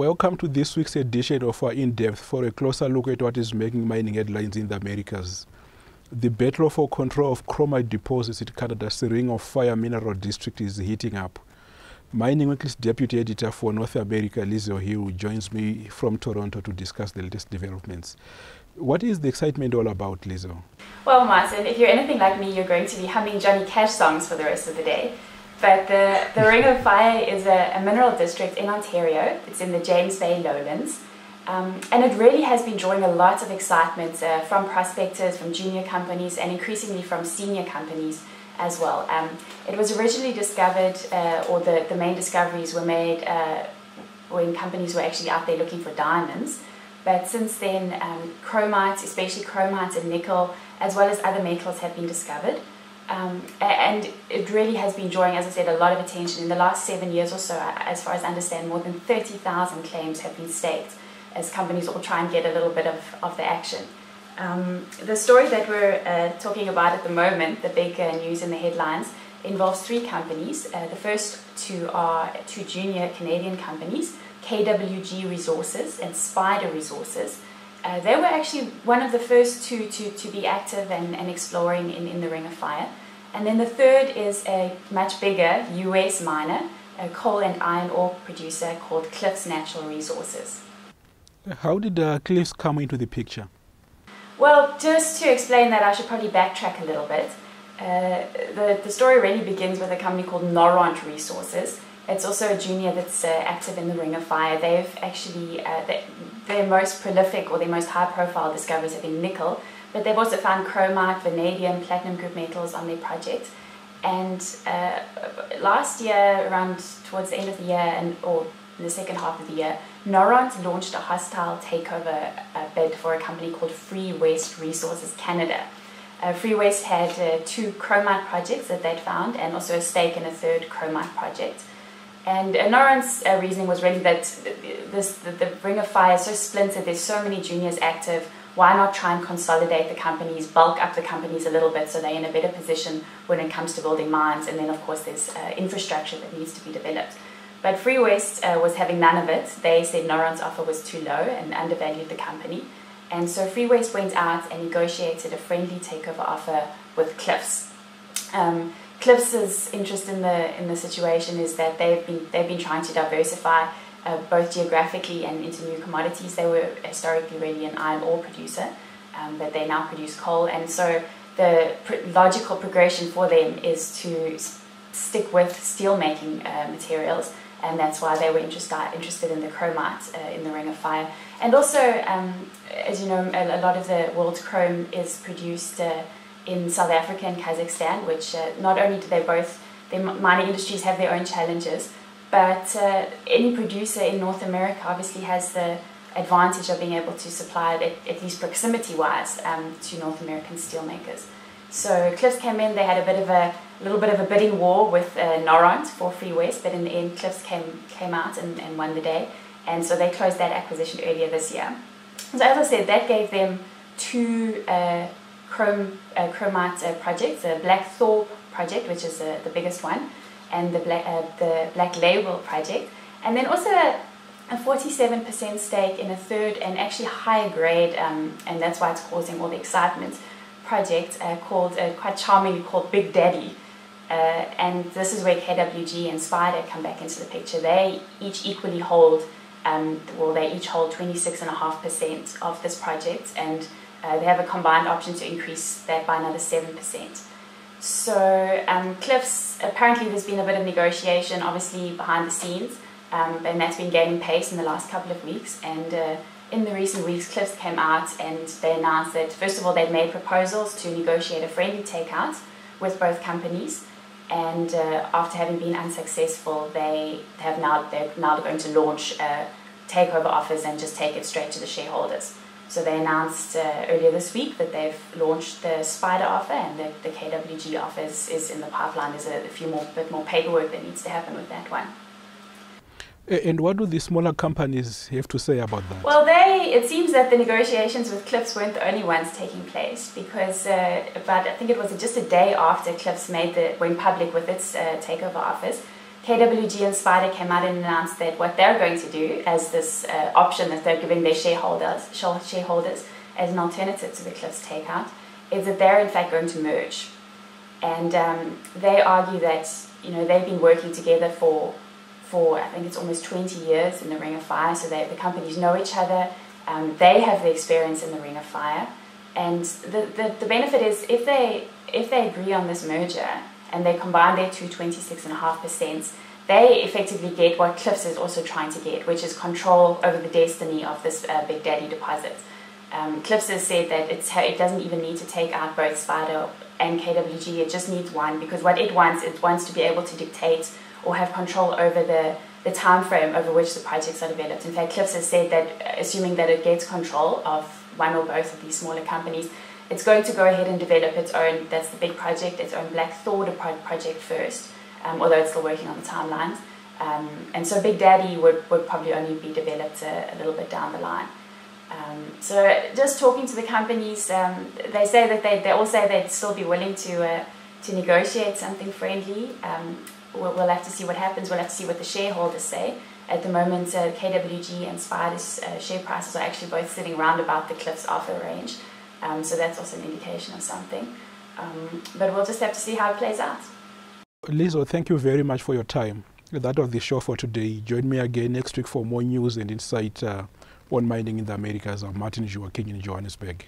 Welcome to this week's edition of our In-Depth for a closer look at what is making mining headlines in the Americas. The battle for control of chromite deposits in Canada's Ring of Fire mineral district is heating up. Mining Weekly's deputy editor for North America, Lizzie Hill, joins me from Toronto to discuss the latest developments. What is the excitement all about, Lizzo? Well, Martin, if you're anything like me, you're going to be humming Johnny Cash songs for the rest of the day. But the Ring of Fire is a mineral district in Ontario. It's in the James Bay lowlands. And it really has been drawing a lot of excitement from prospectors, from junior companies, and increasingly from senior companies as well. It was originally discovered, or the main discoveries were made when companies were actually out there looking for diamonds. But since then, chromite, especially chromite and nickel, as well as other metals have been discovered. And it really has been drawing, as I said, a lot of attention. In the last 7 years or so, as far as I understand, more than 30,000 claims have been staked as companies all try and get a little bit of the action. The story that we're talking about at the moment, the big news in the headlines, involves three companies. The first two are two junior Canadian companies, KWG Resources and Spider Resources. They were actually one of the first two to be active and exploring in the Ring of Fire. And then the third is a much bigger US miner, a coal and iron ore producer called Cliffs Natural Resources. How did Cliffs come into the picture? Well, just to explain that, I should probably backtrack a little bit. The story really begins with a company called Noront Resources. It's also a junior that's active in the Ring of Fire. They've actually, their most prolific or their most high-profile discoveries have been nickel, but they've also found chromite, vanadium, platinum group metals on their project. And last year, around towards the end of the year, or in the second half of the year, Noront launched a hostile takeover bid for a company called Free West Resources Canada. Free West had two chromite projects that they'd found and also a stake in a third chromite project. And Noront's reasoning was really that the Ring of Fire is so splintered, there's so many juniors active, why not try and consolidate the companies, bulk up the companies a little bit so they're in a better position when it comes to building mines, and then of course there's infrastructure that needs to be developed. But Free West was having none of it. They said Noront's offer was too low and undervalued the company. And so Free West went out and negotiated a friendly takeover offer with Cliffs. Cliffs' interest in the situation is that they've been trying to diversify both geographically and into new commodities. They were historically really an iron ore producer, but they now produce coal. And so the logical progression for them is to stick with steel-making materials, and that's why they were interested in the chromite in the Ring of Fire. And also, as you know, a lot of the world's chrome is produced in South Africa and Kazakhstan, which not only do their mining industries have their own challenges, but any producer in North America obviously has the advantage of being able to supply it, at least proximity-wise, to North American steelmakers. So Cliffs came in, they had a little bit of a bidding war with Noront for Free West, but in the end Cliffs came out and won the day, and so they closed that acquisition earlier this year. So as I said, that gave them two chromite projects, the Black Thor project, which is the biggest one, and the Black Label project, and then also a 47% stake in a third and actually higher grade, and that's why it's causing all the excitement, project called, quite charmingly called Big Daddy. And this is where KWG and Spider come back into the picture. They each equally hold, they each hold 26.5% of this project, and they have a combined option to increase that by another 7%. So Cliffs, apparently there's been a bit of negotiation, obviously behind the scenes, and that's been gaining pace in the last couple of weeks. And in the recent weeks, Cliffs came out and they announced that, first of all, they'd made proposals to negotiate a friendly takeout with both companies. And after having been unsuccessful, they're now going to launch takeover offers and just take it straight to the shareholders. So they announced earlier this week that they've launched the Spider offer, and the KWG offer is in the pipeline. There's a bit more paperwork that needs to happen with that one. And what do the smaller companies have to say about that? Well, it seems that the negotiations with Cliffs weren't the only ones taking place, because I think it was just a day after Cliffs went public with its takeover offers, KWG and Spider came out and announced that what they're going to do as this option that they're giving their shareholders as an alternative to the Cliffs takeout is that they're in fact going to merge. And they argue that they've been working together for I think it's almost 20 years in the Ring of Fire, so the companies know each other. They have the experience in the Ring of Fire, and the benefit is if they agree on this merger and they combine their 26.5%, they effectively get what Cliffs is also trying to get, which is control over the destiny of this Big Daddy deposit. Cliffs has said that it doesn't even need to take out both Spider and KWG, it just needs one, because what it wants to be able to dictate or have control over the time frame over which the projects are developed. In fact, Cliffs has said that assuming that it gets control of one or both of these smaller companies, it's going to go ahead and develop its own, that's the big project, its own Black Thor project first, although it's still working on the timelines. And so Big Daddy would probably only be developed a little bit down the line. So just talking to the companies, they say that they all say they'd still be willing to negotiate something friendly. We'll have to see what happens. We'll have to see what the shareholders say. At the moment, KWG and Spider's share prices are actually both sitting round about the Cliffs offer range. So that's also an indication of something. But we'll just have to see how it plays out. Lizo, thank you very much for your time. That was the show for today. Join me again next week for more news and insight on mining in the Americas. I'm Martin Joaquin in Johannesburg.